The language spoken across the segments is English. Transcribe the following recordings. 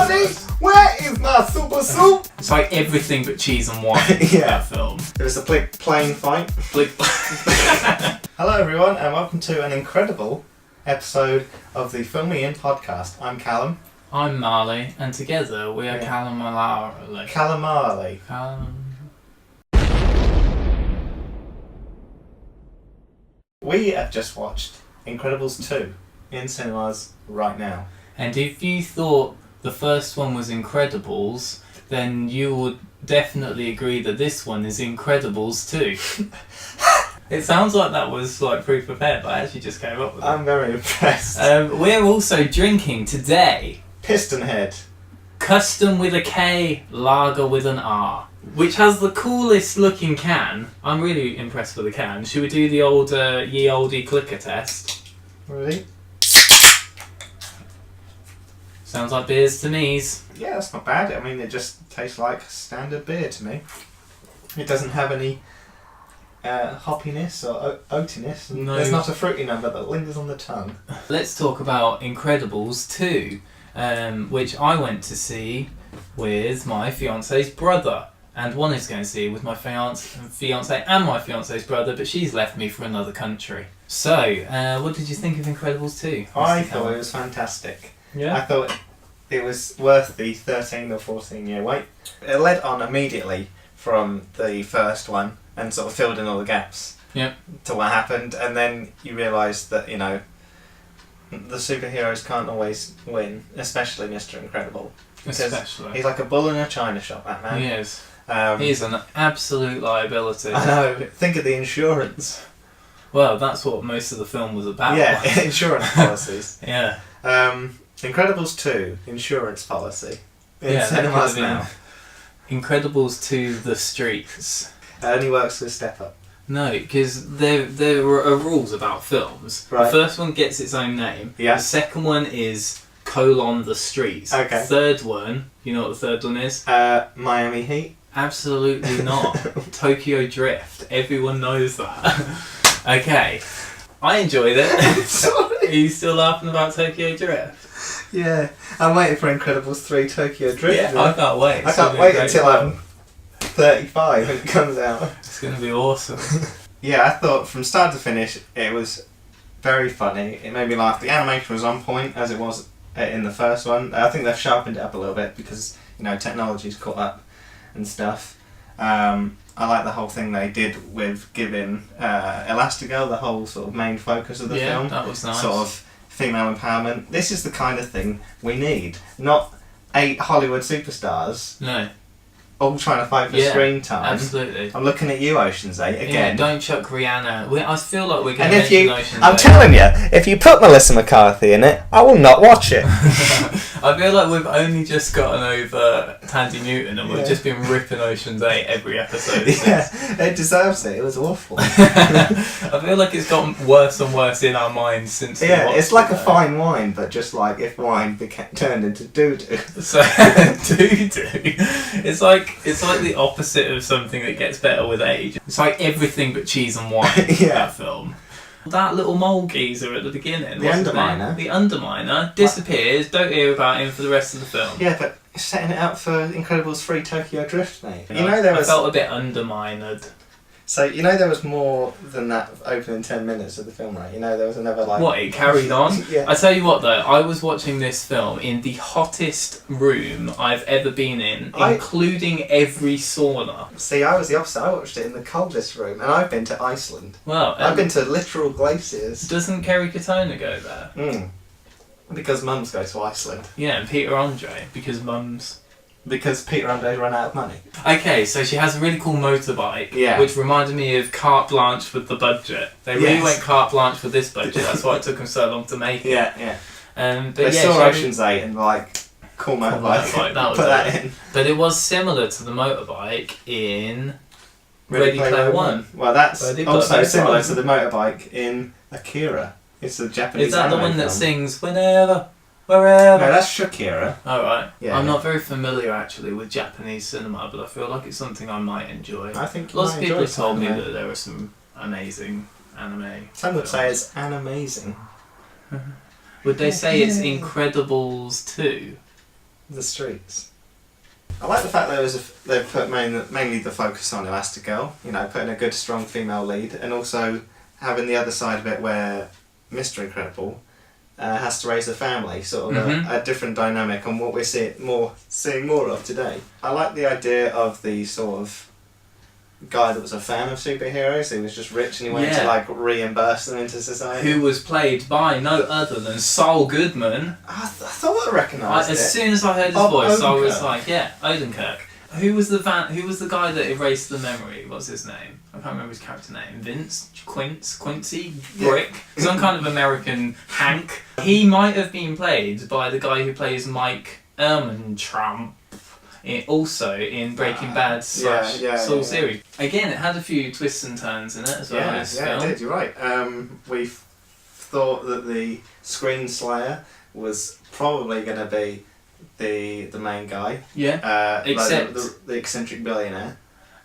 Daddy, where is my super soup? It's like everything but cheese and wine. That film. It was a plane fight. Hello everyone, and welcome to an incredible episode of the Film Me In podcast. I'm Callum. I'm Marley, and together we are Calamari. Calamari. We have just watched Incredibles 2 in cinemas right now. And if you thought the first one was Incredibles, then you would definitely agree that this one is Incredibles 2. It sounds like that was like pre-prepared, but I actually just came up with it. I'm very impressed. We're also drinking today Piston Head. Custom with a K, Lager with an R, which has the coolest looking can. I'm really impressed with the can. Should we do the old ye olde clicker test? Really? Sounds like beers to me. Yeah, that's not bad. I mean, it just tastes like standard beer to me. It doesn't have any hoppiness or oatiness. No. There's not a fruity number that lingers on the tongue. Let's talk about Incredibles 2, which I went to see with my fiance's brother, and wanted to go and see with my fiance and my fiance's brother, but she's left me for another country. So, what did you think of Incredibles 2? I thought it was fantastic. Yeah. I thought it was worth the 13 or 14 year wait. It led on immediately from the first one and sort of filled in all the gaps to what happened, and then you realise that, you know, the superheroes can't always win, especially Mr. Incredible. Especially. He's like a bull in a china shop, that man. He is. He's an absolute liability. I know. Think of the insurance. Well, that's what most of the film was about. Yeah, insurance policies. Yeah. Incredibles 2, insurance policy. In That cinemas could have now. been Incredibles 2, The Streets. It only works with Step Up. No, because there are rules about films. Right. The first one gets its own name. Yeah. The second one is The Streets. Okay. Third one, you know what the third one is? Miami Heat. Absolutely not. Tokyo Drift. Everyone knows that. Okay. I enjoyed it. Sorry. Are you still laughing about Tokyo Drift? Yeah. I'm waiting for Incredibles 3 Tokyo Drift. Yeah, I can't wait. I can't wait until I'm 35 and it comes out. It's going to be awesome. Yeah, I thought from start to finish it was very funny. It made me laugh. The animation was on point as it was in the first one. I think they've sharpened it up a little bit because, you know, technology's caught up and stuff. I like the whole thing they did with giving Elastigirl the whole sort of main focus of the film. Yeah, that was nice. Sort of female empowerment. This is the kind of thing we need. Not 8 Hollywood superstars No. all trying to fight for screen time. Absolutely. I'm looking at you, Ocean's 8, again. Yeah, don't chuck Rihanna. I feel like we're going And to if you, mention Ocean's I'm 8. telling you, if you put Melissa McCarthy in it, I will not watch it. I feel like we've only just gotten over Tandy Newton and we've just been ripping Ocean's 8 every episode. Yeah, it deserves it. It was awful. I feel like it's gotten worse and worse in our minds since. Yeah, it's like a fine wine, but just like if wine turned into doo-doo. So doo-doo. It's like the opposite of something that gets better with age. It's like everything but cheese and wine. That film. That little mole geezer at the beginning. The Underminer. The Underminer disappears. Don't hear about him for the rest of the film. Yeah, but setting it up for Incredibles 3 Tokyo Drift, mate. You know, I felt a bit undermined. So, you know there was more than that opening 10 minutes of the film, right? You know there was another like... What, it carried on? Yeah. I tell you what though, I was watching this film in the hottest room I've ever been in, including every sauna. See, I was the opposite. I watched it in the coldest room, and I've been to Iceland. Well, I've been to literal glaciers. Doesn't Kerry Katona go there? Because mums go to Iceland. Yeah, and Peter Andre, because mums... Because Peter Andre's run out of money. Okay, so she has a really cool motorbike, which reminded me of carte blanche with the budget. They really went carte blanche with this budget, that's why it took them so long to make it. Yeah. But they saw Ocean's 8 and like, cool motorbike, that was put that in. But it was similar to the motorbike in Ready Player One. Well, that's also similar to the motorbike in Akira. It's a Japanese Is that the one film that sings Whenever? Wherever? No, that's Shakira. Oh, right. Yeah, I'm not very familiar actually with Japanese cinema, but I feel like it's something I might enjoy. I think lots of people have told me that there are some amazing anime. Some would say it's animazing. Would they say it's Incredibles 2? the streets. I like the fact they've put mainly the focus on Elastigirl, you know, putting a good strong female lead, and also having the other side of it where Mr. Incredible has to raise a family, sort of a different dynamic on what we're seeing more of today. I like the idea of the sort of guy that was a fan of superheroes. He was just rich and he wanted to like reimburse them into society. Who was played by no other than Saul Goodman. I thought I recognised it. As soon as I heard his voice, I was like, yeah, Odenkirk. Who was the guy that erased the memory? What's his name? I can't remember his character name. Vince? Quincy? Brick? Some kind of American Hank. He might have been played by the guy who plays Mike Ehrmantraut. Also in Breaking Bad / Saul series. Again, it had a few twists and turns in it as well. It did, you're right. We thought that the Screen Slayer was probably going to be the main guy. Yeah. Except like the eccentric billionaire.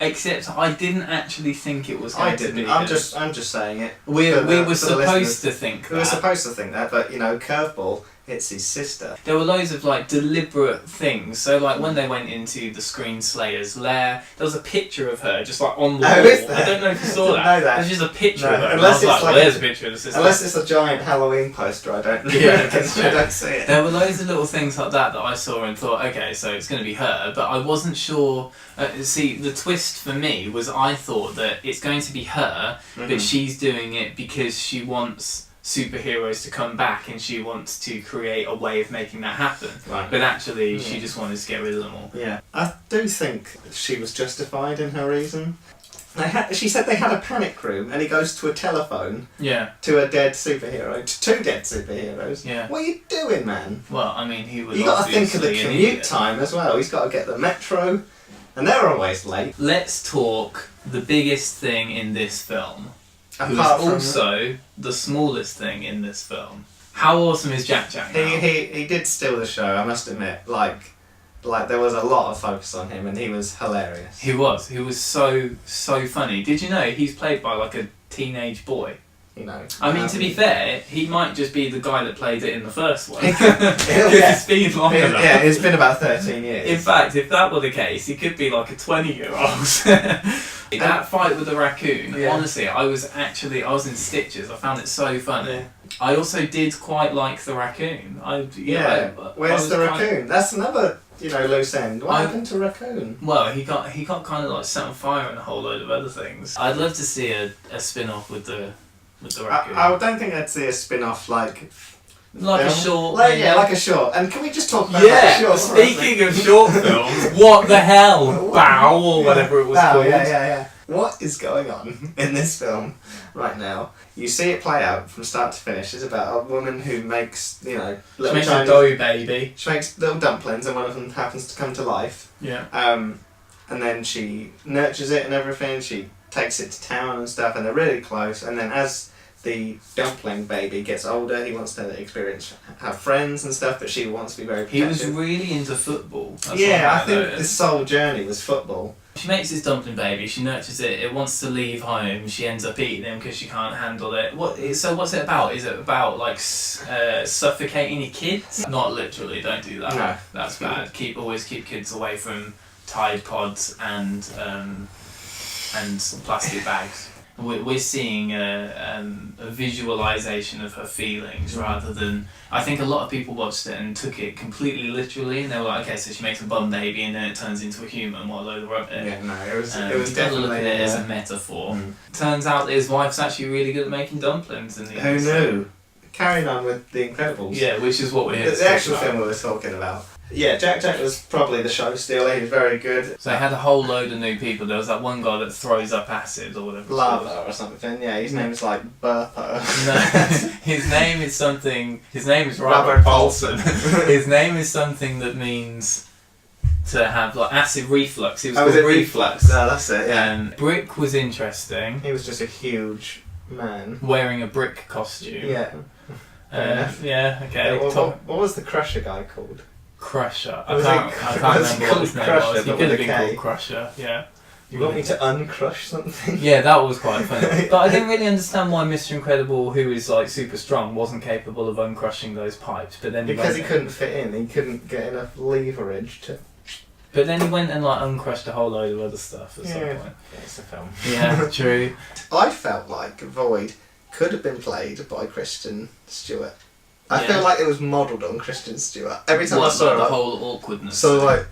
Except I didn't actually think it was going to be. I'm just saying it. We were supposed to think that. We were supposed to think that, but you know, curveball, it's his sister. There were loads of like deliberate things. So like when they went into the Screen Slayer's lair, there was a picture of her just like on the wall. Is there? I don't know if you saw that. There's just a picture of her. Unless it's like there's a picture of the sister. Unless it's a giant Halloween poster, I don't see it. There were loads of little things like that I saw and thought, okay, so it's going to be her, but I wasn't sure. See, the twist for me was I thought that it's going to be her, but she's doing it because she wants superheroes to come back and she wants to create a way of making that happen. Right. But actually, she just wanted to get rid of them all. Yeah. I do think she was justified in her reason. She said they had a panic room and he goes to a telephone to a dead superhero, to two dead superheroes. Yeah. What are you doing, man? Well, I mean, he was. You got to think of the commute time as well. He's got to get the metro. And they're always late. Let's talk the biggest thing in this film. Apart who is also the smallest thing in this film. How awesome is Jack Jack now? He did steal the show, I must admit. Like there was a lot of focus on him and he was hilarious. He was so funny. Did you know he's played by like a teenage boy? You know. I mean, to be fair, he might just be the guy that played it in the first one. It's been long enough. Yeah, it's been about 13 years. In fact, if that were the case, he could be like a 20-year-old. That fight with the raccoon, honestly, I was in stitches. I found it so funny. Yeah. I also did quite like the raccoon. Where's the raccoon? That's another, loose end. What happened to raccoon? Well, he got kind of like set on fire and a whole load of other things. I'd love to see a spin-off with the raccoon. I don't think I'd see a spin-off like a short. Like a short. And can we just talk about that short? Speaking of short films, what the hell? Bow or whatever it was called. Yeah. What is going on in this film right now? You see it play out from start to finish. It's about a woman who makes, little she makes a dough baby. She makes little dumplings and one of them happens to come to life. Yeah. And then she nurtures it and everything. She takes it to town and stuff and they're really close. And then as the dumpling baby gets older, he wants to have friends and stuff, but she wants to be very protective. He was really into football. I think his soul journey was football. She makes this dumpling baby, she nurtures it, it wants to leave home, she ends up eating him because she can't handle it. So what's it about? Is it about suffocating your kids? Not literally, don't do that. No. That's bad. Always keep kids away from Tide Pods and plastic bags. We're seeing a visualisation of her feelings rather than... I think a lot of people watched it and took it completely literally and they were like, okay, so she makes a bum baby and then it turns into a human, what a load of rubbish. Yeah, no, it was definitely... look at it as a metaphor. Turns out his wife's actually really good at making dumplings. Who knew? Carrying on with The Incredibles. Yeah, which is what we're here to the actual film we were talking about. Yeah, Jack Jack was probably the show stealer. He was very good. So they had a whole load of new people. There was that one guy that throws up acid or whatever. Lava or something. Yeah, his name is like Burpo. No, his name is something. His name is Robert Paulson. His name is something that means to have like acid reflux. He was called Reflux. No, that's it. Yeah. Brick was interesting. He was just a huge man wearing a brick costume. Yeah. Yeah. Okay. What was the Crusher guy called? Crusher. I can't remember what his name was. He could have been called Crusher, yeah. You want me to uncrush something? Yeah, that was quite funny. But I didn't really understand why Mr. Incredible, who is like super strong, wasn't capable of uncrushing those pipes. But then Because he couldn't fit in. He couldn't get enough leverage to. But then he went and like uncrushed a whole load of other stuff at some point. Yeah, it's a film. Yeah, true. I felt like Void could have been played by Kristen Stewart. I Yeah. feel like it was modelled on Kristen Stewart. Every time I What, saw like it, the like, whole awkwardness. so like,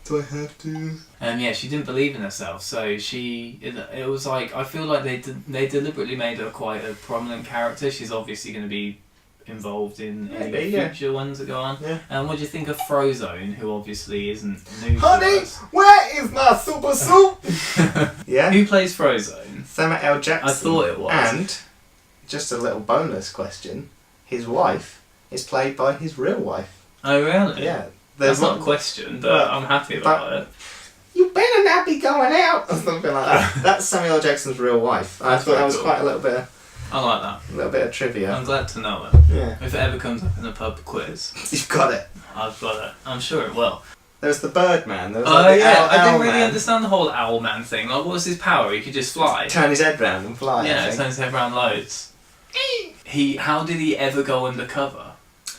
do I have to? Yeah, she didn't believe in herself, so it was like, I feel like they deliberately made her quite a prominent character. She's obviously going to be involved in any future ones that go on. Yeah. And what do you think of Frozone, who obviously isn't new Honey, to us? where is my super soup? Yeah. Who plays Frozone? Samuel L. Jackson. I thought it was. And, just a little bonus question, his wife is played by his real wife. Oh, really? Yeah. That's not a question, but Well, I'm happy about it. You better not be going out, or something like that. That's Samuel L. Jackson's real wife. I thought that was quite a little I like bit of trivia. that. I'm glad to know it. Yeah. If it ever comes up in a pub quiz, You've got it. I've got it. I'm sure it will. There was the Birdman. There was Oh like the yeah, I didn't owl really man. understand the whole owl man thing. Like, what was his power? He could just fly. Turn his head round and fly. Yeah, I it think. turns his head around loads. How did he ever go undercover?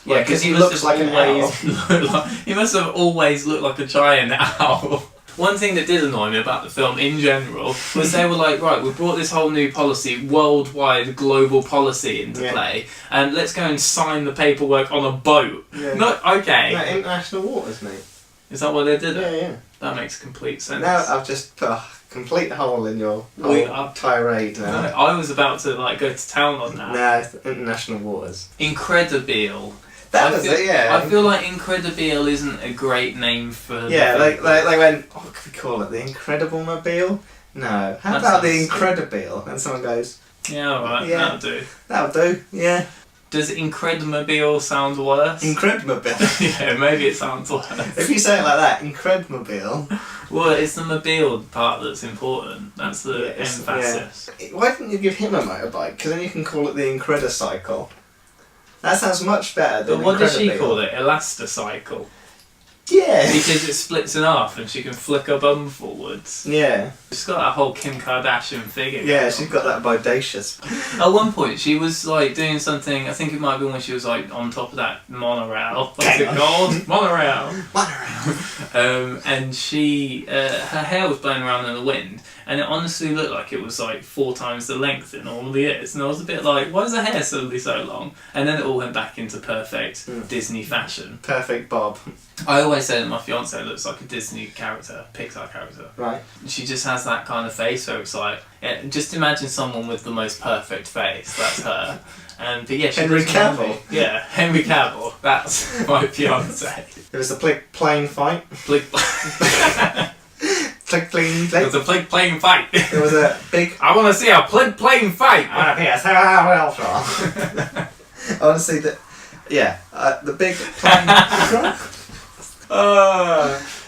Yeah, because he looks like an owl. He must have always looked like a giant owl. One thing that did annoy me about the film in general was they were like, right, we brought this whole new policy, worldwide global policy into play, and let's go and sign the paperwork on a boat. Yeah. Not okay. No, international waters, mate. Is that what they did? Yeah. That makes complete sense. Now I've just put a complete hole in your tirade now. No, I was about to like go to town on that. Nah, it's international waters. Incredibile. That was it, yeah. I feel like Incredibile isn't a great name for. Yeah, the they went, what could we call it? The Incredible Mobile? No. How That about the sounds Incredibile? And someone goes, Yeah, alright, Yeah. that'll do. that'll do, yeah. Does Incredimobile sound worse? Incredimobile. Yeah, maybe it sounds worse. If you say it like that, Incredimobile. Well, it's the mobile part that's important. That's the Yes, emphasis. Why didn't you give him a motorbike? Because then you can call it the Incredicycle. That sounds much better than But what does she Incredibile. call it? Elastocycle. Yeah. Because it splits in half and she can flick her bum forwards. Yeah. She's got that whole Kim Kardashian figure. Yeah, going she's on. got that bodacious. At one point, she was like doing something. I think it might have been when she was like on top of that monorail. What's it called? Monorail. And she, her hair was blowing around in the wind, and it honestly looked like it was like 4 times the length it normally is. And I was a bit like, why is her hair suddenly so long? And then it all went back into perfect Disney fashion. Perfect bob. I always say that my fiance looks like a Disney character, Pixar character. Right. She just has that kind of face where it's like, just imagine someone with the most perfect face. That's her. But yeah, she Henry does remind Cavill. me- Yeah, Henry Cavill. That's my fiance. It was the plane fight. Plane fight. It It was a plane fight. It was a big. I want to see a plane fight. I want to see the. Yeah, the big plane.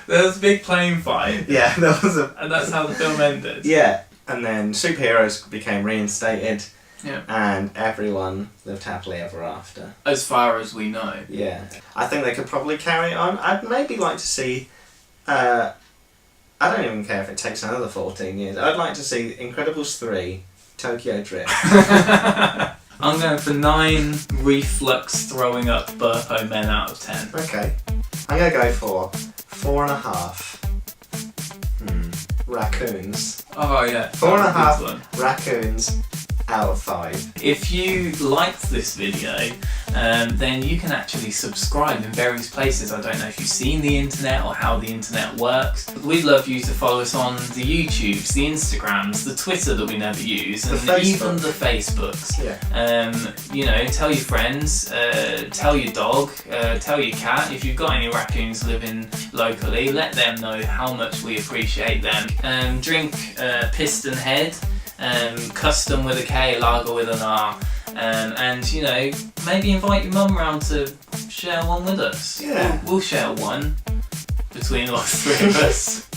There was a big plane fight, Yeah, there was a. and that's how the film ended. Yeah, and then superheroes became reinstated. Yeah. And everyone lived happily ever after. As far as we know. Yeah. I think they could probably carry it on. I'd maybe like to see. I don't even care if it takes another 14 years. I'd like to see Incredibles 3, Tokyo Drift. I'm going for 9 reflux throwing up burpo men out of 10. Okay. I'm going to go for 4.5 raccoons. Oh yeah. 4.5 raccoons out of 5. If you liked this video, then you can actually subscribe in various places. I don't know if you've seen the internet or how the internet works. We'd love you to follow us on the YouTubes, the Instagrams, the Twitter that we never use, and even the Facebooks. Yeah. You know, tell your friends, tell your dog, tell your cat. If you've got any raccoons living locally, let them know how much we appreciate them. Drink Piston Head. Custom with a K, lager with an R, and you know, maybe invite your mum round to share one with us. Yeah. We'll share one between all 3 of us.